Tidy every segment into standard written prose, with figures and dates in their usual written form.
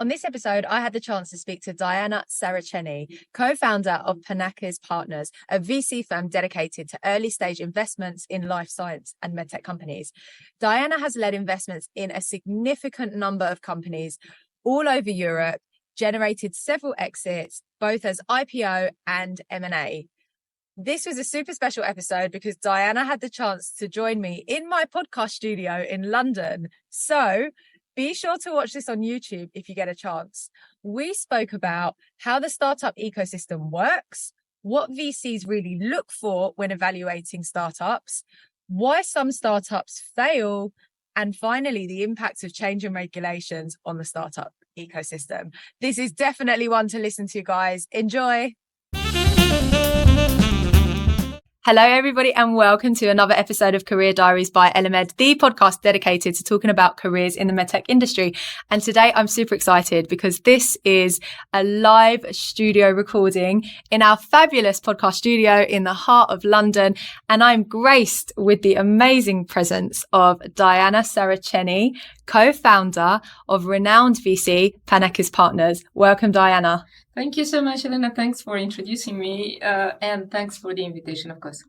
On this episode, I had the chance to speak to Diana Saraceni, co-founder of Panakes Partners, a VC firm dedicated to early-stage investments in life science and medtech companies. Diana has led investments in a significant number of companies all over Europe, generated several exits, both as IPO and M&A. This was a super special episode because Diana had the chance to join me in my podcast studio in London. So be sure to watch this on YouTube if you get a chance. We spoke about how the startup ecosystem works, what VCs really look for when evaluating startups, why some startups fail, and finally, the impact of change and regulations on the startup ecosystem. This is definitely one to listen to, guys. Enjoy. Hello, everybody, and welcome to another episode of Career Diaries by LMed, the podcast dedicated to talking about careers in the medtech industry. And today I'm super excited because this is a live studio recording in our fabulous podcast studio in the heart of London. And I'm graced with the amazing presence of Diana Saraceni, co-founder of renowned VC Panakes Partners. Welcome, Diana. Thank you so much, Elena. Thanks for introducing me, and thanks for the invitation, of course.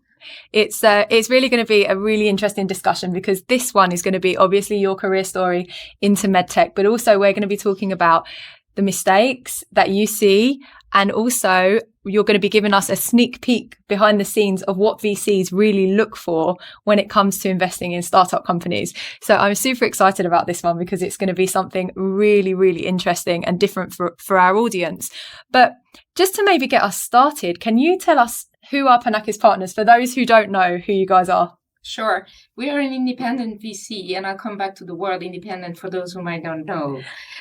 It's really going to be a really interesting discussion because this one is going to be obviously your career story into medtech, but also we're going to be talking about the mistakes that you see, and also you're going to be giving us a sneak peek behind the scenes of what VCs really look for when it comes to investing in startup companies. So I'm super excited about this one because it's going to be something really, really interesting and different for our audience. But just to maybe get us started, can you tell us who are Panakes Partners for those who don't know who you guys are? Sure. We are an independent VC, and I'll come back to the word independent for those who might not know.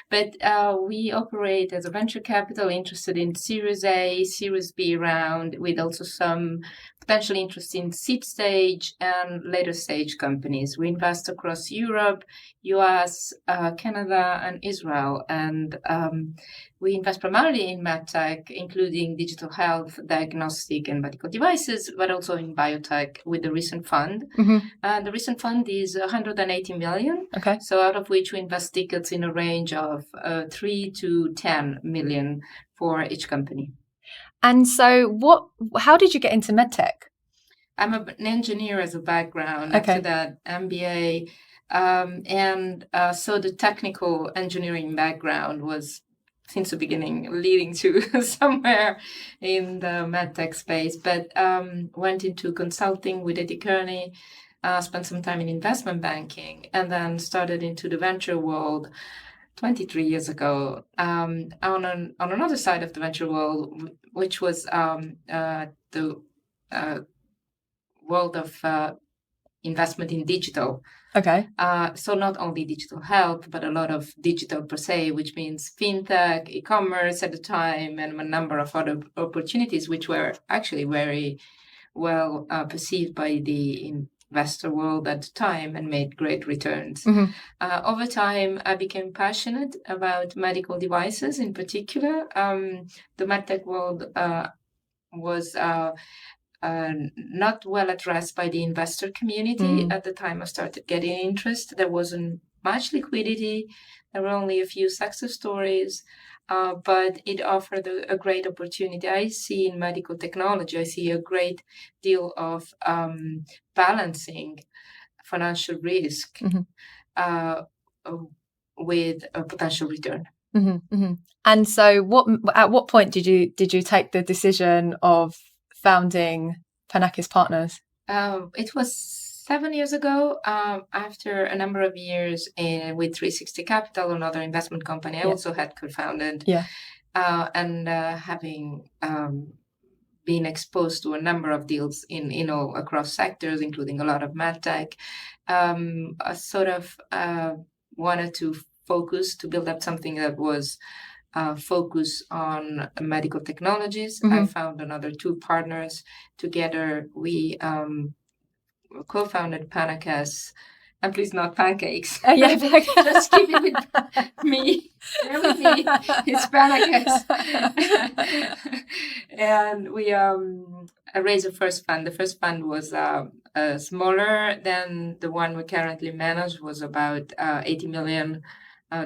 But we operate as a venture capital interested in Series A, Series B round, with also some potential interest in seed stage and later stage companies. We invest across Europe, US, Canada, and Israel. And we invest primarily in medtech, including digital health, diagnostic, and medical devices, but also in biotech with the recent fund. Mm-hmm. The recent fund is 180 million. Okay. So out of which we invest tickets in a range of 3 to 10 million for each company. And so how did you get into medtech? I'm an engineer as a background. Okay. After that, MBA. So the technical engineering background was, since the beginning, leading to somewhere in the medtech space. But went into consulting with Eddie Kearney, spent some time in investment banking, and then started into the venture world 23 years ago on another side of the venture world, which was the world of investment in digital. Okay. So not only digital health, but a lot of digital per se, which means fintech, e-commerce at the time, and a number of other opportunities, which were actually very well perceived by the investor world at the time and made great returns. Mm-hmm. Over time, I became passionate about medical devices in particular. The medtech world was not well addressed by the investor community. At the time I started getting interest. There wasn't much liquidity. There were only a few success stories, but it offered a great opportunity. I see in medical technology, I see a great deal of balancing financial risk with a potential return. Mm-hmm, mm-hmm. And so at what point did you take the decision of founding Panakes Partners? It was 7 years ago. After a number of years with 360 Capital, another investment company, I also had co-founded. Yeah. And having been exposed to a number of deals in all across sectors, including a lot of medtech, I sort of wanted to focus to build up something that was focus on medical technologies. I found another two partners. Together, we co-founded Panakes, and please not pancakes. Yeah, just keep it with me. Bear with me. It's Panakes. And we raised the first fund. The first fund was smaller than the one we currently manage. Was about 80 million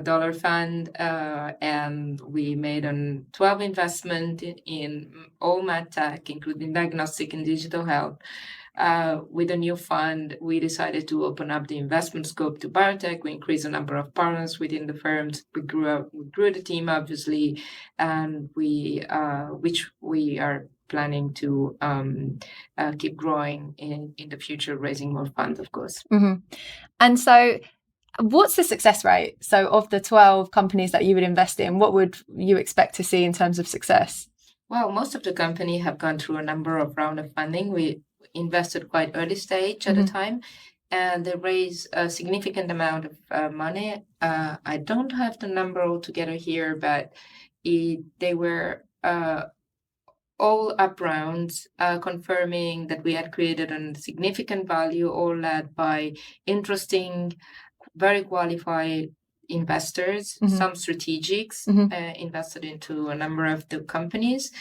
dollar fund, and we made a 12 investment in all medtech, including diagnostic and digital health. With a new fund, we decided to open up the investment scope to biotech. We increased the number of partners within the firms. We grew the team, obviously, and which we are planning to keep growing in the future, raising more funds, of course. Mm-hmm. And so, what's the success rate? So, of the 12 companies that you would invest in, what would you expect to see in terms of success? Well, most of the company have gone through a number of rounds of funding. We invested quite early stage at the time, and they raised a significant amount of money. I don't have the number altogether here, but they were all up rounds, confirming that we had created a significant value, all led by interesting, very qualified investors. Some strategics invested into a number of the companies,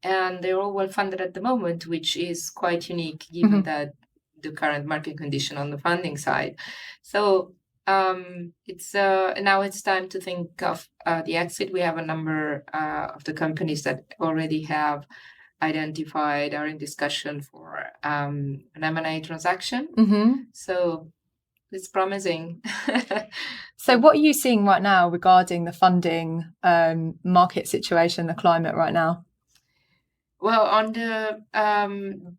and they're all well funded at the moment, which is quite unique given that the current market condition on the funding side. So it's now it's time to think of the exit. We have a number of the companies that already have identified, are in discussion for an M&A transaction. So it's promising. So what are you seeing right now regarding the funding market situation, the climate right now? Well, on the, the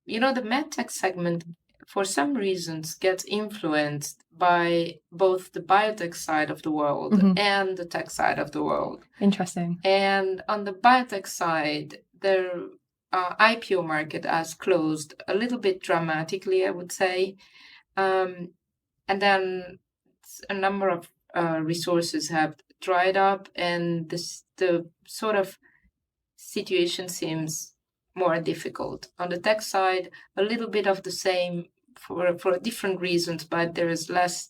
medtech segment, for some reasons, gets influenced by both the biotech side of the world and the tech side of the world. Interesting. And on the biotech side, the IPO market has closed a little bit dramatically, I would say. And then a number of resources have dried up, and the sort of situation seems more difficult. On the tech side, a little bit of the same for different reasons, but there is less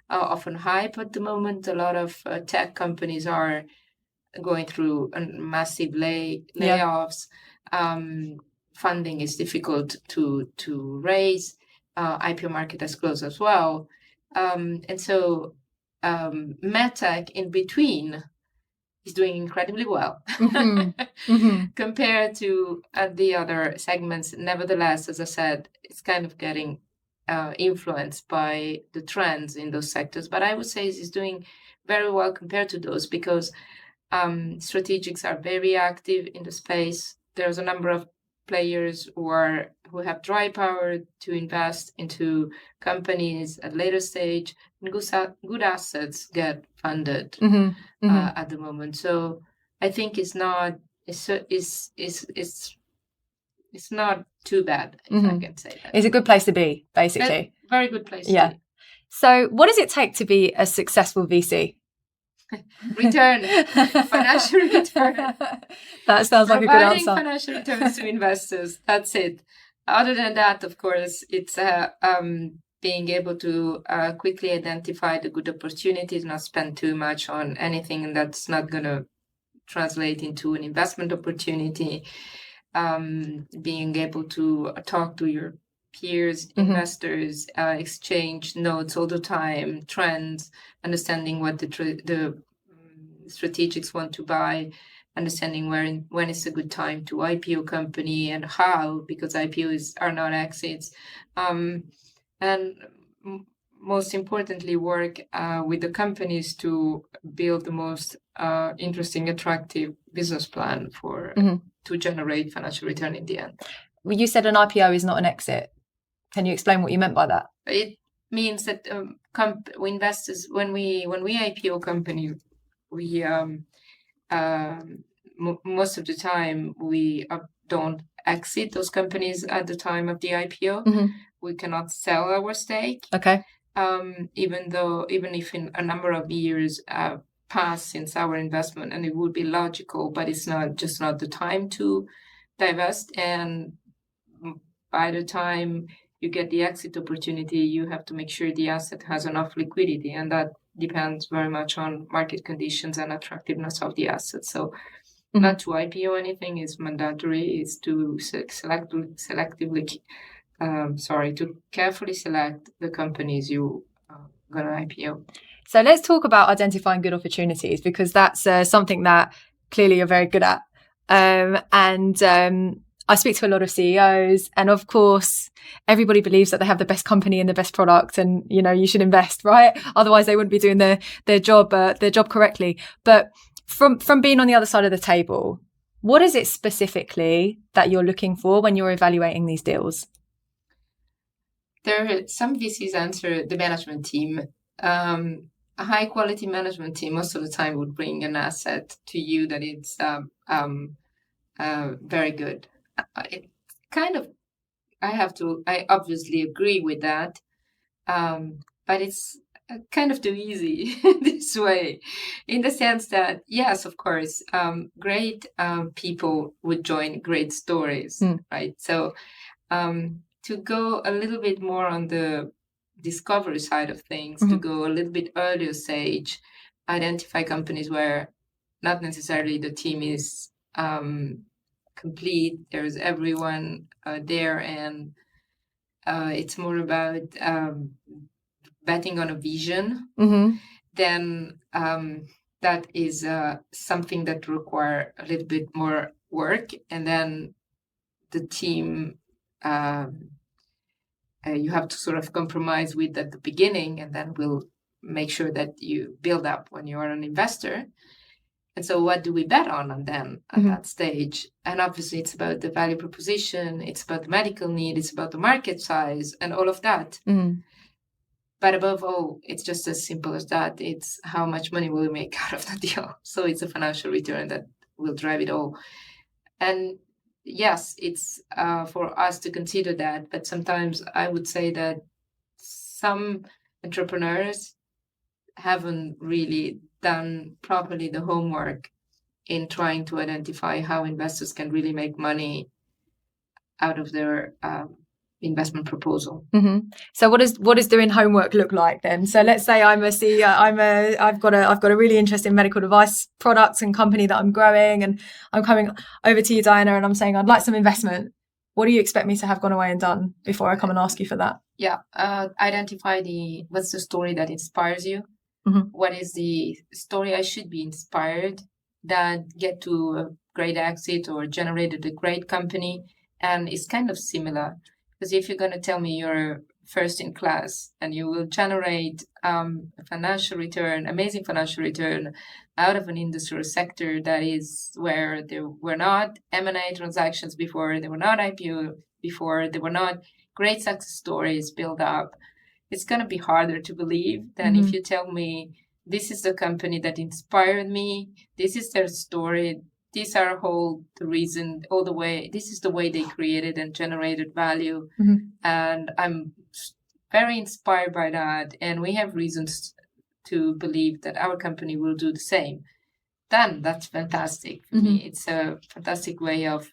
often hype at the moment. A lot of tech companies are going through massive layoffs. Funding is difficult to raise. IPO market has closed as well. And so medtech in between is doing incredibly well compared to the other segments. Nevertheless, as I said, it's kind of getting influenced by the trends in those sectors. But I would say it's doing very well compared to those because strategics are very active in the space. There's a number of players who have dry power to invest into companies at later stage, and good assets get funded at the moment. So I think it's not too bad, if I can say that. It's a good place to be, basically. Very good place to be. So what does it take to be a successful VC? Financial return. That sounds like a good answer. Providing financial returns to investors. That's it. Other than that, of course, it's being able to quickly identify the good opportunities, not spend too much on anything that's not going to translate into an investment opportunity. Being able to talk to your peers, investors, exchange notes all the time, trends, understanding what the strategics want to buy, understanding when is a good time to IPO company and how, because IPOs are not exits. And most importantly, work with the companies to build the most interesting, attractive business plan to generate financial return in the end. Well, you said an IPO is not an exit. Can you explain what you meant by that? It means that investors, when we IPO company, we most of the time we don't exit those companies at the time of the IPO. We cannot sell our stake. Okay. Even if in a number of years pass since our investment, and it would be logical, but it's not the time to divest. And by the time you get the exit opportunity, you have to make sure the asset has enough liquidity, and that depends very much on market conditions and attractiveness of the asset. So not to IPO anything is mandatory. It's to to carefully select the companies you gonna IPO. So let's talk about identifying good opportunities, because that's something that clearly you're very good at. I speak to a lot of CEOs, and of course, everybody believes that they have the best company and the best product, and you should invest, right? Otherwise, they wouldn't be doing their job correctly. But from being on the other side of the table, what is it specifically that you're looking for when you're evaluating these deals? There are some VCs answer the management team. A high quality management team most of the time would bring an asset to you that it's very good. It kind of, I obviously agree with that, but it's kind of too easy this way, in the sense that, yes, of course, great people would join great stories, right? So to go a little bit more on the discovery side of things, to go a little bit earlier stage, identify companies where not necessarily the team is complete, there's everyone there, and it's more about betting on a vision, then that is something that require a little bit more work. And then the team you have to sort of compromise with at the beginning, and then we'll make sure that you build up when you are an investor. And so what do we bet on then at that stage? And obviously it's about the value proposition, it's about the medical need, it's about the market size and all of that. But above all, it's just as simple as that. It's how much money will we make out of the deal. So it's a financial return that will drive it all. And yes, it's for us to consider that. But sometimes I would say that some entrepreneurs haven't really done properly the homework in trying to identify how investors can really make money out of their investment proposal. So what does doing homework look like then? So let's say I'm a CEO, I've got a really interesting medical device products and company that I'm growing, and I'm coming over to you, Diana, and I'm saying I'd like some investment. What do you expect me to have gone away and done before I come and ask you for that? Yeah, identify what's the story that inspires you. What is the story I should be inspired that get to a great exit or generated a great company? And it's kind of similar, because if you're going to tell me you're first in class and you will generate a financial return, amazing financial return out of an industry or sector that is where there were not M&A transactions before, there were not IPO before, there were not great success stories built up, it's going to be harder to believe than if you tell me, this is the company that inspired me, this is their story, these are the reason, all the way, this is the way they created and generated value. And I'm very inspired by that. And we have reasons to believe that our company will do the same. Then that's fantastic for me. It's a fantastic way of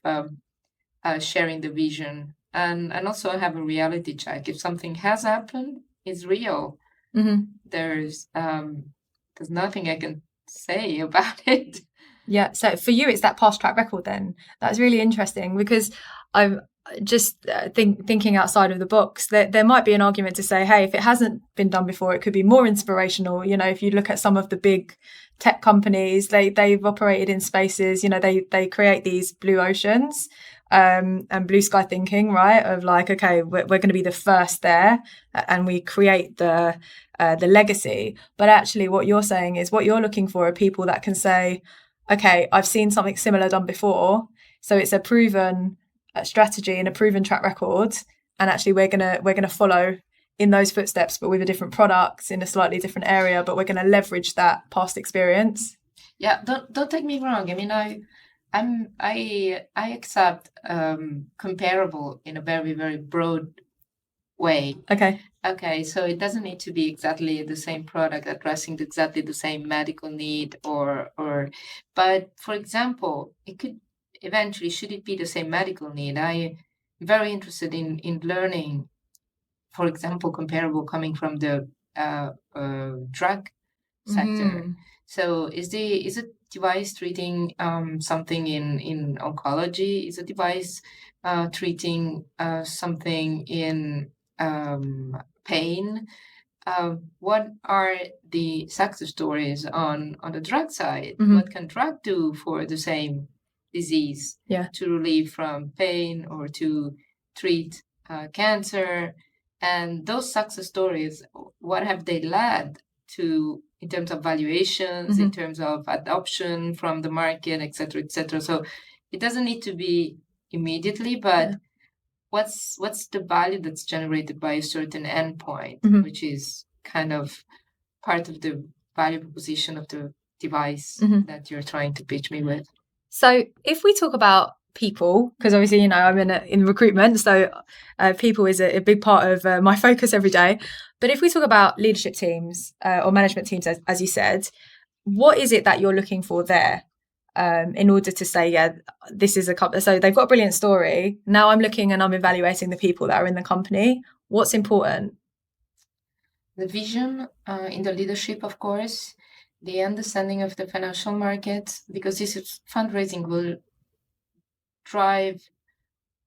sharing the vision. And also have a reality check. If something has happened, it's real. There's nothing I can say about it. Yeah. So for you, it's that past track record then. That's really interesting, because I'm just thinking outside of the box. There might be an argument to say, hey, if it hasn't been done before, it could be more inspirational. If you look at some of the big tech companies, they've operated in spaces, they create these blue oceans and blue sky thinking, right? Of like, okay, we're going to be the first there, and we create the legacy. But actually what you're saying is, what you're looking for are people that can say, okay, I've seen something similar done before, so it's a proven strategy and a proven track record, and actually we're gonna follow in those footsteps, but with a different product in a slightly different area, but we're going to leverage that past experience. Yeah, don't take me wrong. I mean, I accept comparable in a very, very broad way. Okay, so it doesn't need to be exactly the same product addressing exactly the same medical need, but for example, it could eventually, should it be the same medical need? I'm very interested in learning, for example, comparable coming from the drug sector. So is a device treating something in oncology? Is a device treating something in pain? what are the success stories on the drug side? Mhm. What can drug do for the same disease to relieve from pain or to treat cancer? And those success stories, what have they led to in terms of valuations, in terms of adoption from the market, et cetera, et cetera. So it doesn't need to be immediately, but what's the value that's generated by a certain endpoint, which is kind of part of the value proposition of the device that you're trying to pitch me with. So if we talk about people, because obviously, I'm in recruitment, so people is a big part of my focus every day. But if we talk about leadership teams or management teams, as you said, what is it that you're looking for there in order to say, this is a company? So they've got a brilliant story. Now I'm looking and I'm evaluating the people that are in the company. What's important? The vision in the leadership, of course, the understanding of the financial markets, because this is fundraising will drive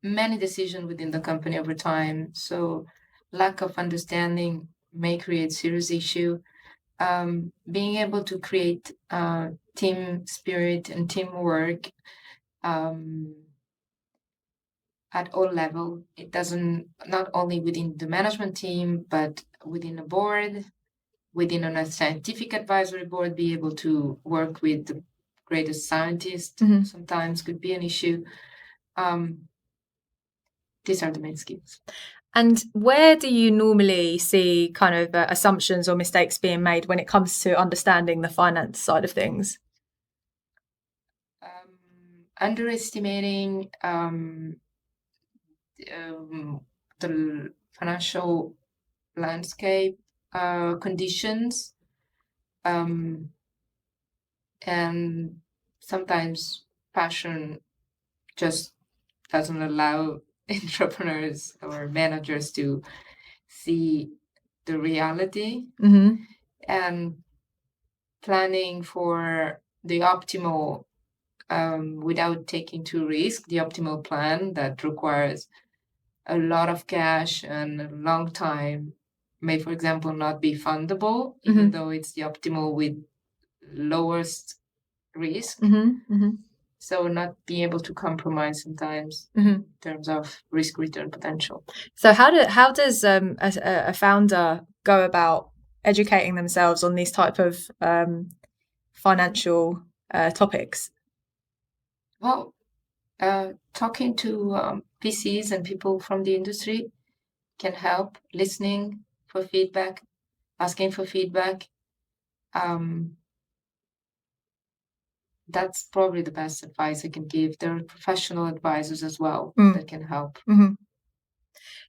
many decisions within the company over time. So lack of understanding may create serious issue. Being able to create team spirit and teamwork at all level. It doesn't, not only within the management team, but within the board, within a scientific advisory board, be able to work with the greatest scientists sometimes could be an issue. These are the main skills. And where do you normally see kind of assumptions or mistakes being made when it comes to understanding the finance side of things? Underestimating the financial landscape conditions, and sometimes passion just doesn't allow entrepreneurs or managers to see the reality, and planning for the optimal without taking too risk, the optimal plan that requires a lot of cash and a long time may, for example, not be fundable, even though it's the optimal with lowest risk. So not being able to compromise sometimes in terms of risk return potential. So how does a founder go about educating themselves on these type of financial topics? Well, talking to VCs and people from the industry can help. Listening for feedback, asking for feedback. That's probably the best advice I can give. There are professional advisors as well that can help.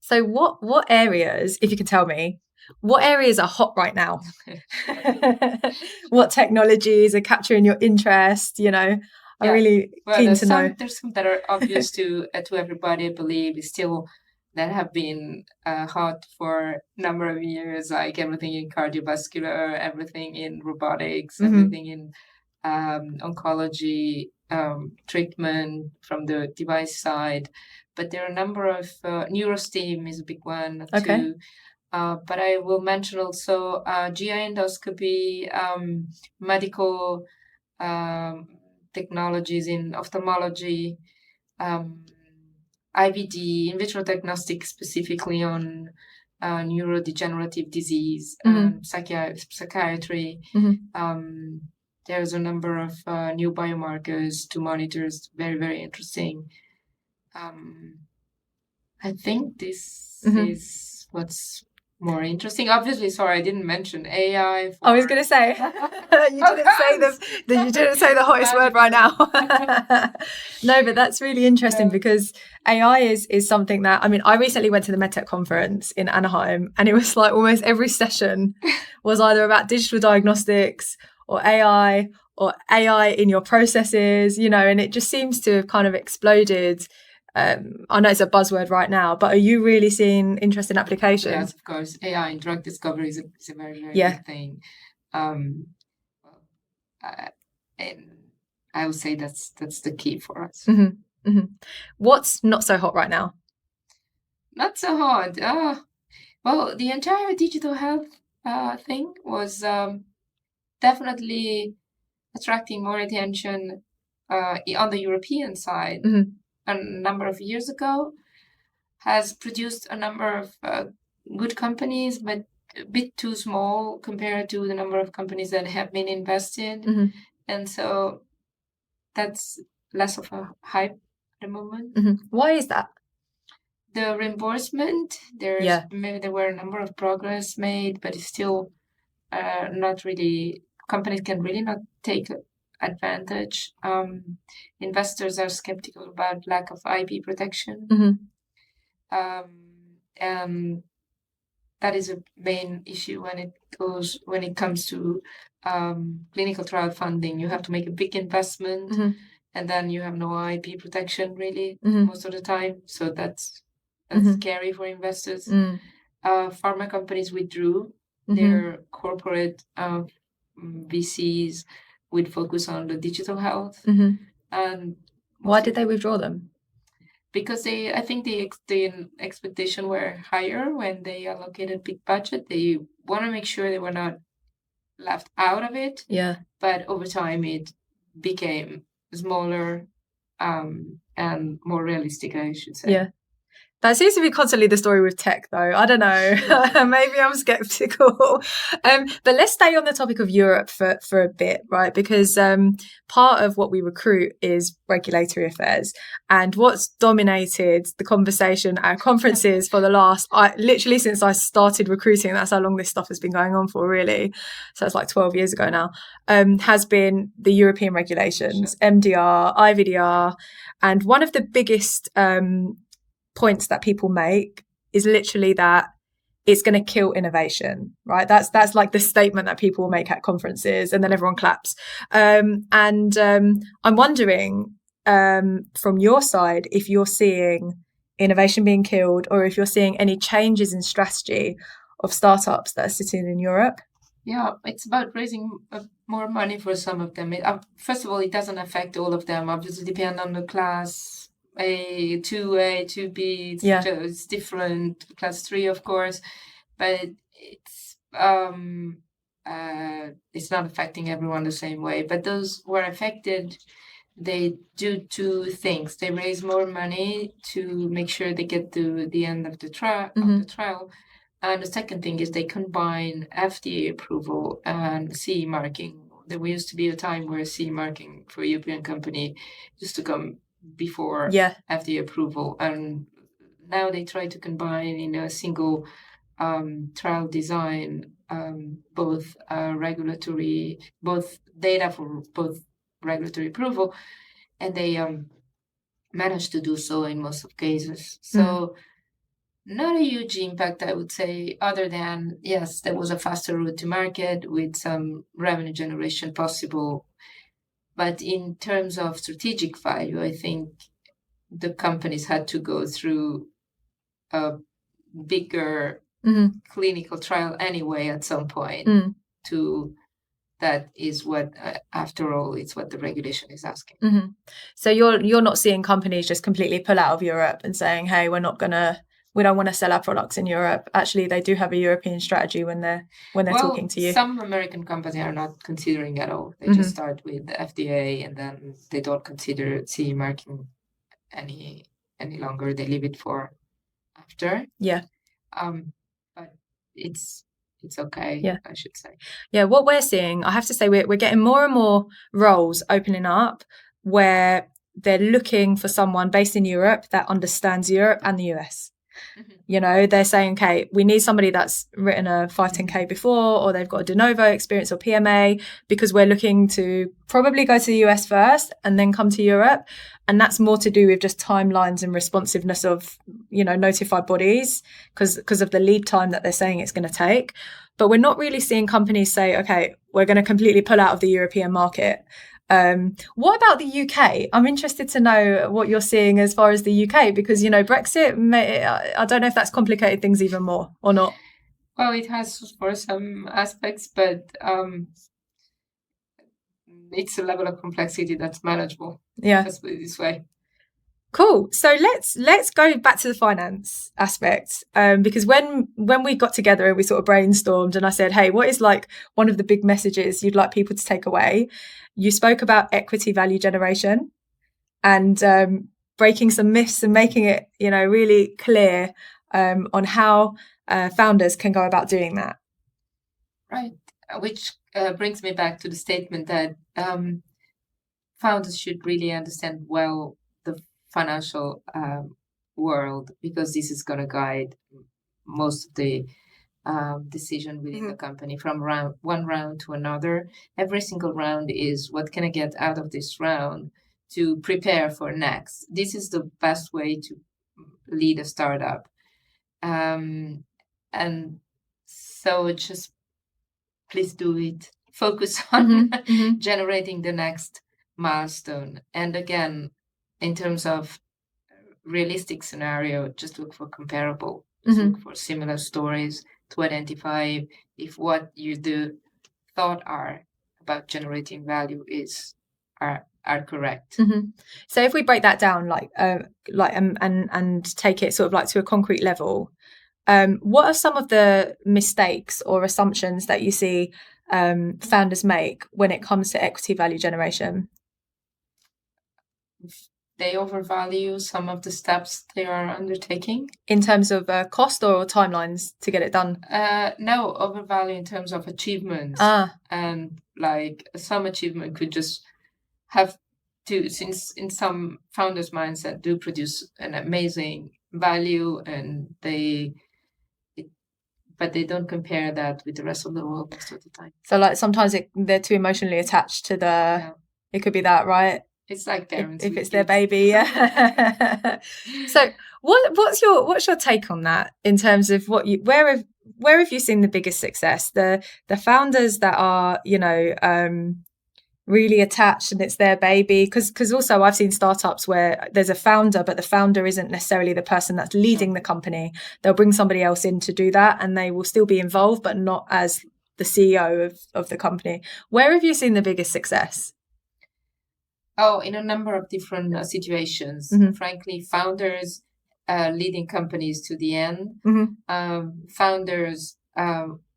So what areas, if you can tell me, what areas are hot right now? What technologies are capturing your interest? I'm really keen to know. There's some that are obvious to everybody, I believe, is still that have been hot for a number of years, like everything in cardiovascular, everything in robotics, everything in oncology treatment from the device side. But there are a number of neurostim is a big one too. But I will mention also GI endoscopy, medical technologies in ophthalmology, IVD, in vitro diagnostics specifically on neurodegenerative disease, psychiatry. There's a number of new biomarkers to monitor. It's very, very interesting. I think this is what's more interesting. Obviously, sorry, I didn't mention AI. I was going to say you didn't say the hottest word right now. No, but that's really interesting because AI is something that, I recently went to the MedTech conference in Anaheim, and it was like almost every session was either about digital diagnostics or AI in your processes, and it just seems to have kind of exploded. I know it's a buzzword right now, but are you really seeing interesting applications? Yes, of course. AI in drug discovery is a very, very big thing. And I would say that's the key for us. What's not so hot right now? Not so hot. Well, the entire digital health thing was definitely attracting more attention on the European side. A number of years ago, has produced a number of good companies, but a bit too small compared to the number of companies that have been invested. And so that's less of a hype at the moment. Why is that? The reimbursement, there were a number of progress made, but it's still not really, companies can really not take advantage. Investors are skeptical about lack of IP protection. And that is a main issue when it comes to clinical trial funding. You have to make a big investment, and then you have no IP protection really most of the time. So that's scary for investors. Pharma companies withdrew their corporate VCs with focus on the digital health. And why did they withdraw them? Because I think the expectation were higher when they allocated big budget. They want to make sure they were not left out of it. Yeah. But over time, it became smaller and more realistic, I should say. Yeah. That seems to be constantly the story with tech, though. I don't know. Maybe I'm skeptical. But let's stay on the topic of Europe for a bit, right? Because part of what we recruit is regulatory affairs. And what's dominated the conversation at conferences for the literally since I started recruiting, that's how long this stuff has been going on for, really. So it's like 12 years ago now, has been the European regulations, MDR, IVDR. And one of the biggest points that people make is literally that it's going to kill innovation, right? That's like the statement that people make at conferences, and then everyone claps. I'm wondering from your side if you're seeing innovation being killed, or if you're seeing any changes in strategy of startups that are sitting in Europe. Yeah, it's about raising more money for some of them. First of all, it doesn't affect all of them. Obviously, depend on the class. A 2A, 2B, it's different. Class 3, of course, but it's not affecting everyone the same way. But those who are affected, they do two things. They raise more money to make sure they get to the end of the trial. And the second thing is they combine FDA approval and CE marking. There used to be a time where CE marking for a European company used to come before FDA approval, and now they try to combine in a single trial design both data for both regulatory approval, and they managed to do so in most of cases. So not a huge impact, I would say, other than yes, there was a faster route to market with some revenue generation possible. But in terms of strategic value, I think the companies had to go through a bigger clinical trial anyway at some point. That is what, after all, it's what the regulation is asking. So you're not seeing companies just completely pull out of Europe and saying, hey, we don't want to sell our products in Europe. Actually, they do have a European strategy when they're talking to you. Some American companies are not considering at all. They just start with the FDA, and then they don't consider CE marking any longer. They leave it for after. Yeah. But it's okay, I should say. Yeah, what we're seeing, I have to say, we're getting more and more roles opening up where they're looking for someone based in Europe that understands Europe and the US. You know, they're saying, okay, we need somebody that's written a 510K before, or they've got a de novo experience or PMA, because we're looking to probably go to the US first and then come to Europe. And that's more to do with just timelines and responsiveness of, notified bodies because of the lead time that they're saying it's going to take. But we're not really seeing companies say, okay, we're going to completely pull out of the European market. What about the UK? I'm interested to know what you're seeing as far as the UK, because, Brexit, I don't know if that's complicated things even more or not. Well, it has for some aspects, but it's a level of complexity that's manageable. Yeah. Let's put it this way. Cool. So let's go back to the finance aspect, because when we got together and we sort of brainstormed, and I said, hey, what is like one of the big messages you'd like people to take away? You spoke about equity value generation and breaking some myths and making it, really clear on how founders can go about doing that. Right. Which brings me back to the statement that founders should really understand well the financial world, because this is going to guide most of the decision within the company from one round to another. Every single round is, what can I get out of this round to prepare for next? This is the best way to lead a startup. And so just please do it. Focus on generating the next milestone. And again, in terms of realistic scenario, just look for comparable, look for similar stories to identify if what you do thought are about generating value are correct. So if we break that down, and take it sort of like to a concrete level, what are some of the mistakes or assumptions that you see founders make when it comes to equity value generation? They overvalue some of the steps they are undertaking. In terms of cost or timelines to get it done? No, overvalue in terms of achievements. And like some achievement could just have to, since in some founders' mindset, do produce an amazing value, and but they don't compare that with the rest of the world most of the time. So like sometimes they're too emotionally attached to it could be that, right? It's like parents if it's their baby, yeah. So what's your take on that in terms of where have you seen the biggest success? The founders that are really attached and it's their baby, because also I've seen startups where there's a founder, but the founder isn't necessarily the person that's leading the company. They'll bring somebody else in to do that, and they will still be involved, but not as the CEO of the company. Where have you seen the biggest success? Oh, in a number of different situations. Frankly, founders leading companies to the end. Founders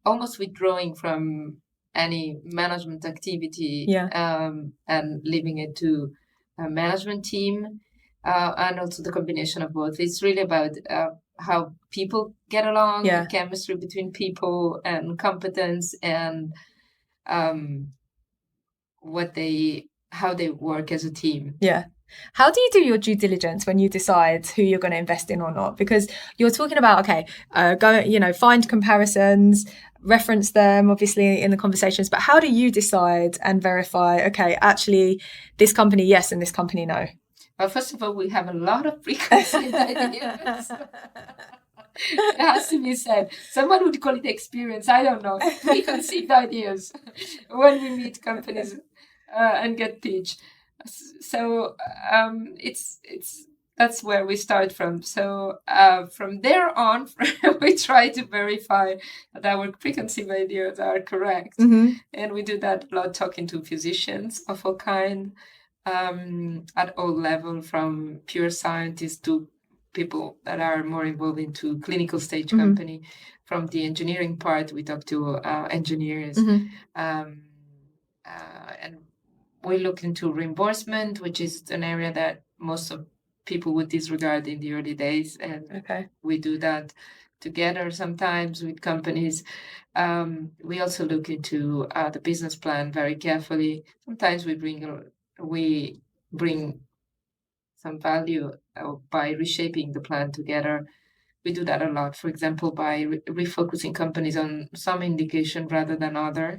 almost withdrawing from any management activity and leaving it to a management team, and also the combination of both. It's really about how people get along, the chemistry between people, and competence, and how they work as a team. Yeah. How do you do your due diligence when you decide who you're going to invest in or not? Because you're talking about, find comparisons, reference them obviously in the conversations, but how do you decide and verify, okay, actually this company, yes, and this company, no? Well, first of all, we have a lot of preconceived ideas. It has to be said. Someone would call it experience. I don't know. Preconceived ideas when we meet companies and get pitched. So that's where we start from. So from there on, we try to verify that our preconceived ideas are correct, and we do that a lot, talking to physicians of all kind, at all levels, from pure scientists to people that are more involved into clinical stage company. From the engineering part, we talk to engineers, and we look into reimbursement, which is an area that most of people would disregard in the early days, and we do that together sometimes with companies. We also look into the business plan very carefully. Sometimes we bring some value by reshaping the plan together. We do that a lot, for example, by refocusing companies on some indication rather than other.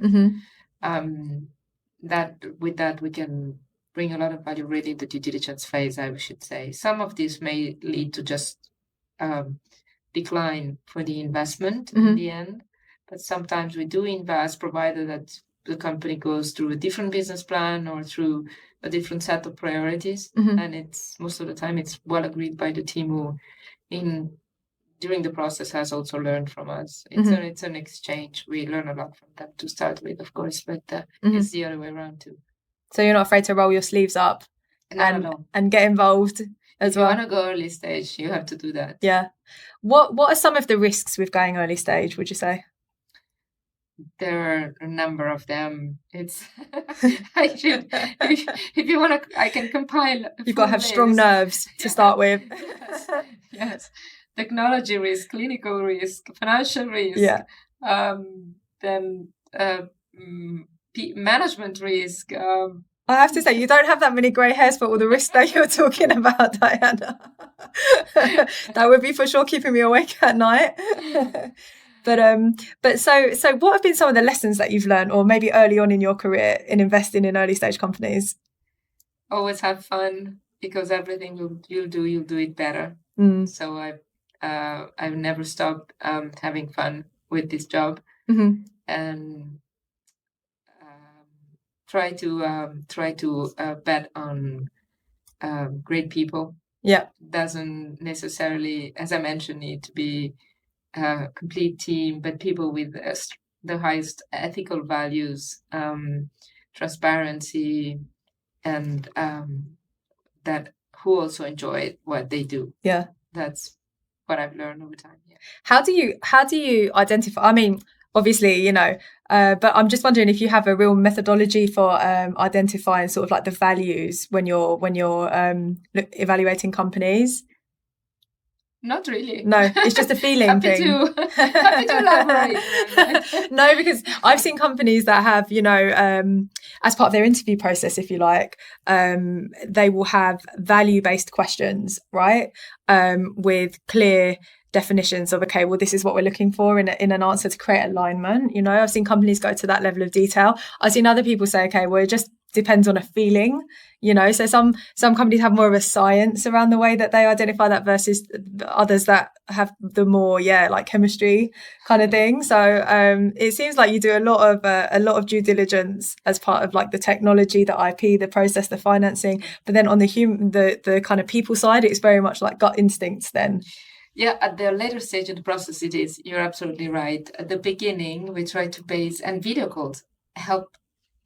With that we can bring a lot of value really in the due diligence phase, I should say. Some of this may lead to just decline for the investment in the end, but sometimes we do invest, provided that the company goes through a different business plan or through a different set of priorities, and it's most of the time it's well agreed by the team who during the process has also learned from us. It's an exchange. We learn a lot from them to start with, of course, but it's the other way around too. So you're not afraid to roll your sleeves up and get involved? as If you well. want to go early stage, you have to do that. Yeah. What are some of the risks with going early stage, would you say? There are a number of them. It's if you want to, I can compile. You've got to have strong nerves to start with. Yes. Technology risk, clinical risk, financial risk. Yeah. Then management risk. I have to say, you don't have that many grey hairs for all the risks that you're talking about, Diana. That would be for sure keeping me awake at night. But so what have been some of the lessons that you've learned, or maybe early on in your career in investing in early stage companies? Always have fun, because everything you'll do it better. So I've never stopped having fun with this job, and try to bet on great people. Yeah, doesn't necessarily, as I mentioned, need to be a complete team, but people with the highest ethical values, transparency, and that who also enjoy what they do. Yeah, that's what I've learned over time. Yeah. How do you identify? I mean, obviously, but I'm just wondering if you have a real methodology for identifying sort of like the values when you're evaluating companies. Not really. No, it's just a feeling thing. Happy to elaborate. No, because I've seen companies that have, as part of their interview process, if you like, they will have value-based questions, right? With clear definitions of, okay, well, this is what we're looking for in an answer to create alignment. I've seen companies go to that level of detail. I've seen other people say, okay, well, it just depends on a feeling, so some companies have more of a science around the way that they identify that versus others that have the more like chemistry kind of thing. So it seems like you do a lot of due diligence as part of like the technology, the IP, the process, the financing, but then on the kind of people side, it's very much like gut instincts then. Yeah, at the later stage of the process, you're absolutely right. At the beginning, we try to base, and video calls help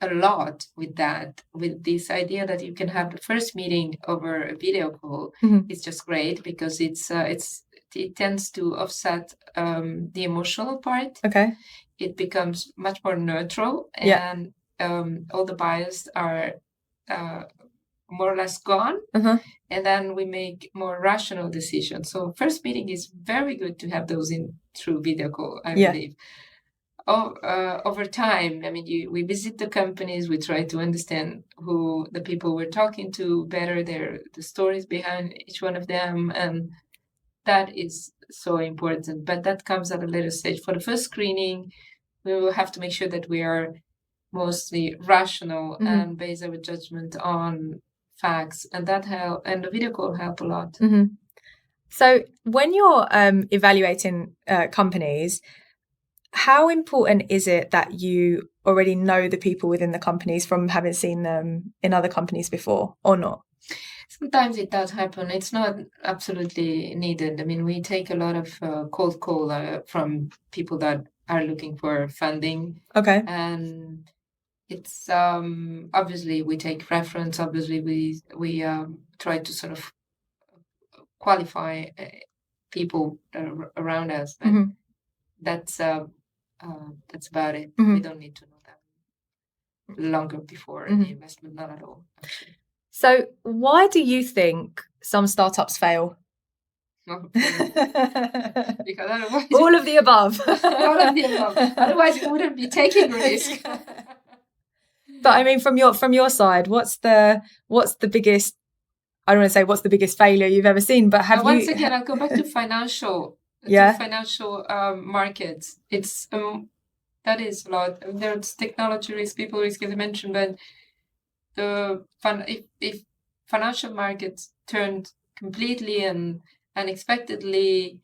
a lot with that, with this idea that you can have the first meeting over a video call. It's just great because it tends to offset the emotional part. Okay. It becomes much more neutral, and all the bias are more or less gone. And then we make more rational decisions. So first meeting is very good to have those in through video call, I believe. Over time, I mean, we visit the companies, we try to understand who the people we're talking to better, the stories behind each one of them, and that is so important. But that comes at a later stage. For the first screening, we will have to make sure that we are mostly rational and base our judgment on facts, and the video call help a lot. So when you're evaluating companies, how important is it that you already know the people within the companies from having seen them in other companies before, or not? Sometimes it does happen. It's not absolutely needed. I mean, we take a lot of cold call from people that are looking for funding. Okay. And it's obviously we take reference. Obviously, we try to sort of qualify people around us. But that's about it. We don't need to know that longer before the investment, not at all, actually. So why do you think some startups fail? Because otherwise, all of the above. All of the above. Otherwise, we wouldn't be taking risk. But I mean, from your side, what's the biggest? I don't want to say what's the biggest failure you've ever seen, but once again, I'll go back to financial. To financial markets. It's that is a lot. There's technology risk, people risk, as I mentioned, but if financial markets turned completely and unexpectedly,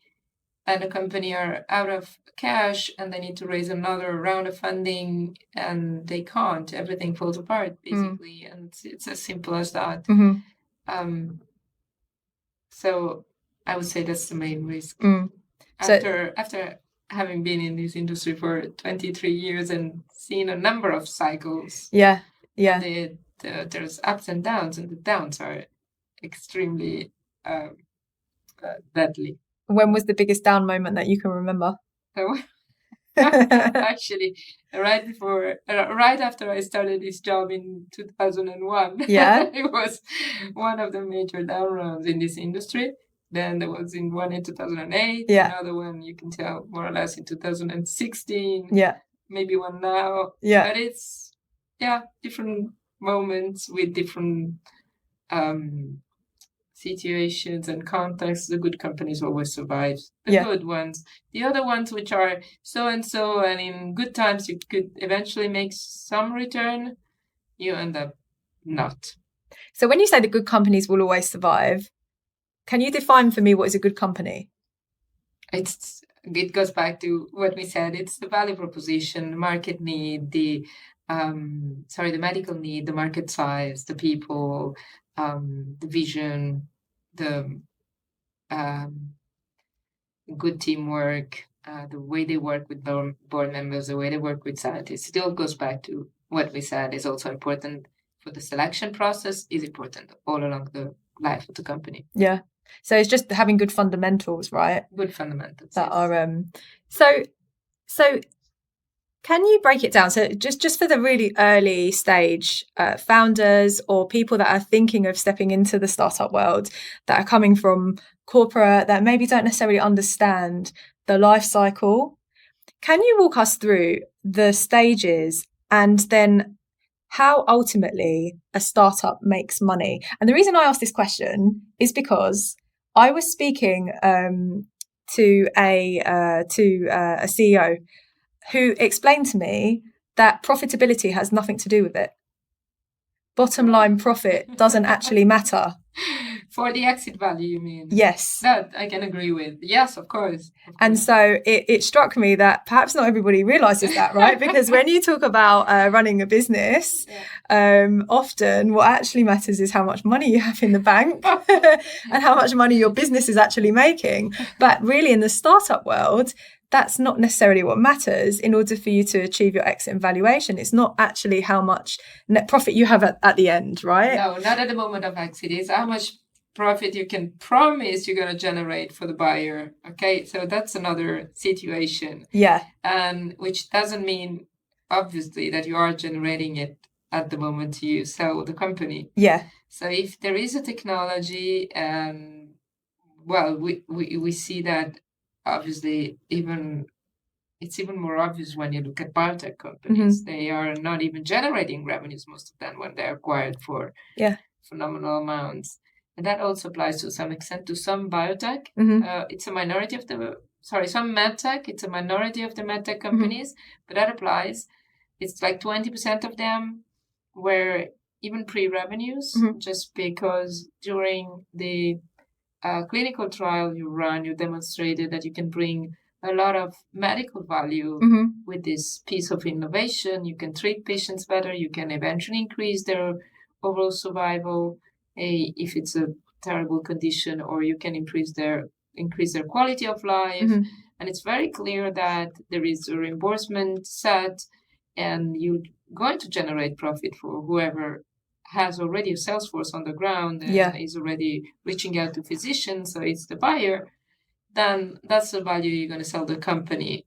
and a company are out of cash and they need to raise another round of funding and they can't, everything falls apart basically, and it's as simple as that. So I would say that's the main risk. After having been in this industry for 23 years and seen a number of cycles, there's ups and downs, and the downs are extremely deadly. When was the biggest down moment that you can remember? So, actually, right after I started this job in 2001, Yeah. it was one of the major down rounds in this industry. Then there was one in 2008, Yeah. another one you can tell more or less in 2016, Yeah. maybe one now. Yeah. But it's, different moments with different situations and contexts. The good companies always survive. The good ones. The other ones which are so and so, and in good times you could eventually make some return, you end up not. So when you say the good companies will always survive, can you define for me what is a good company? It goes back to what we said. It's the value proposition, the market need, the medical need, the market size, the people, the vision, the good teamwork, the way they work with board members, the way they work with scientists. It all goes back to what we said is also important for the selection process, is important all along the life of the company. Yeah. So it's just having good fundamentals, right? Good fundamentals. That are so can you break it down? So just for the really early stage founders or people that are thinking of stepping into the startup world, that are coming from corporate, that maybe don't necessarily understand the life cycle, can you walk us through the stages and then how ultimately a startup makes money? And the reason I ask this question is because I was speaking to a CEO who explained to me that profitability has nothing to do with it. Bottom line profit doesn't actually matter. For the exit value, you mean? Yes. That I can agree with. Yes, of course. And so it struck me that perhaps not everybody realizes that, right? Because when you talk about running a business, often what actually matters is how much money you have in the bank and how much money your business is actually making. But really in the startup world, that's not necessarily what matters in order for you to achieve your exit and valuation. It's not actually how much net profit you have at the end, right? No, not at the moment of exit. It's how much profit you can promise you're going to generate for the buyer. Okay, so that's another situation. Yeah. And which doesn't mean, obviously, that you are generating it at the moment you sell the company. Yeah. So if there is a technology, we see that obviously it's even more obvious when you look at biotech companies. Mm-hmm. They are not even generating revenues, most of them, when they're acquired for phenomenal amounts. And that also applies to some extent to some biotech. Mm-hmm. It's a minority of some medtech. It's a minority of the medtech companies, mm-hmm. but that applies. It's like 20% of them were even pre-revenues, mm-hmm. just because during the clinical trial you demonstrated that you can bring a lot of medical value mm-hmm. with this piece of innovation. You can treat patients better. You can eventually increase their overall survival if it's a terrible condition, or you can increase their quality of life. Mm-hmm. And it's very clear that there is a reimbursement set, and you're going to generate profit for whoever has already a sales force on the ground and is already reaching out to physicians, so it's the buyer. Then that's the value you're going to sell the company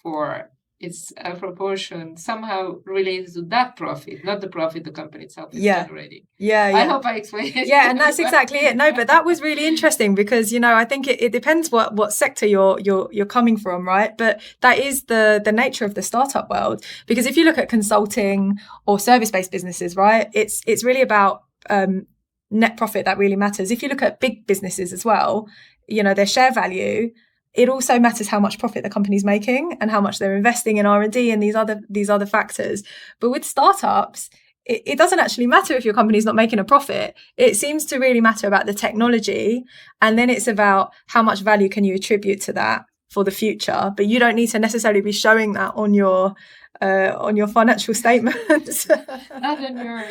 for. It's a proportion somehow related to that profit, not the profit the company itself is generating. I hope I explained it. Yeah, and that's exactly it. No, but that was really interesting because, I think it depends what sector you're coming from, right? But that is the nature of the startup world. Because if you look at consulting or service-based businesses, right, it's really about net profit that really matters. If you look at big businesses as well, their share value, it also matters how much profit the company's making and how much they're investing in R&D and these other factors. But with startups, it doesn't actually matter if your company's not making a profit. It seems to really matter about the technology, and then it's about how much value can you attribute to that for the future. But you don't need to necessarily be showing that on your financial statements. Not on your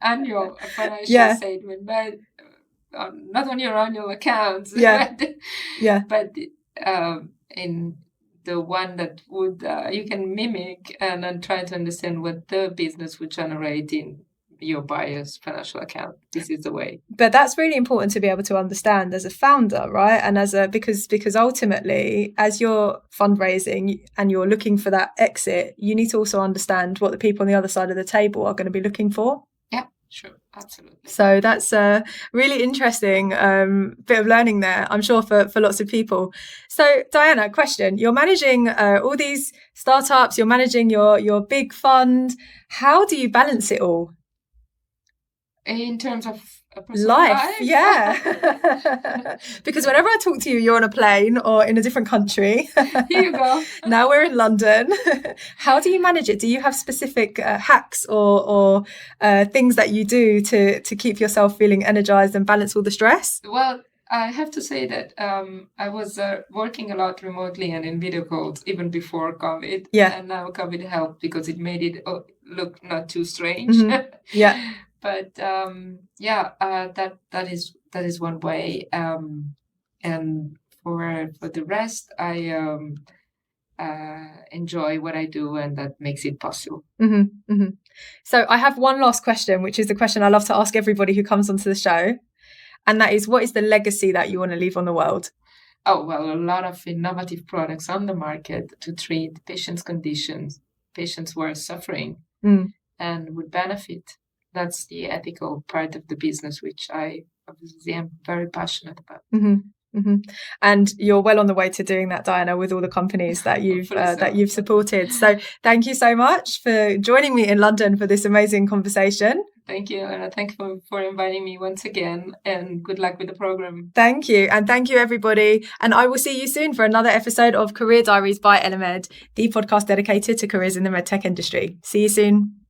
annual financial statement, but not on your annual accounts. But in the one that would you can mimic and then try to understand what the business would generate in your buyer's financial account. This is the way. But that's really important to be able to understand as a founder, right? And because ultimately, as you're fundraising and you're looking for that exit, you need to also understand what the people on the other side of the table are going to be looking for. Yeah, sure, absolutely. So that's a really interesting bit of learning there, I'm sure, for lots of people. So Diana, question: you're managing all these startups, you're managing your big fund. How do you balance it all? In terms of life? Yeah. Because whenever I talk to you, you're on a plane or in a different country. Here you go. Now we're in London. How do you manage it? Do you have specific hacks or things that you do to keep yourself feeling energized and balance all the stress? Well, I have to say that I was working a lot remotely and in video calls even before COVID. Yeah. And now COVID helped because it made it look not too strange. Mm-hmm. Yeah. But that is one way. And for the rest, I enjoy what I do, and that makes it possible. Mm-hmm. Mm-hmm. So I have one last question, which is the question I love to ask everybody who comes onto the show. And that is, what is the legacy that you want to leave on the world? Oh, well, a lot of innovative products on the market to treat patients' conditions, patients who are suffering and would benefit. That's the ethical part of the business, which I obviously am very passionate about. Mm-hmm. Mm-hmm. And you're well on the way to doing that, Diana, with all the companies that you've supported. So thank you so much for joining me in London for this amazing conversation. Thank you, and thank you for inviting me once again, and good luck with the program. Thank you, and thank you, everybody. And I will see you soon for another episode of Career Diaries by Elemed, the podcast dedicated to careers in the medtech industry. See you soon.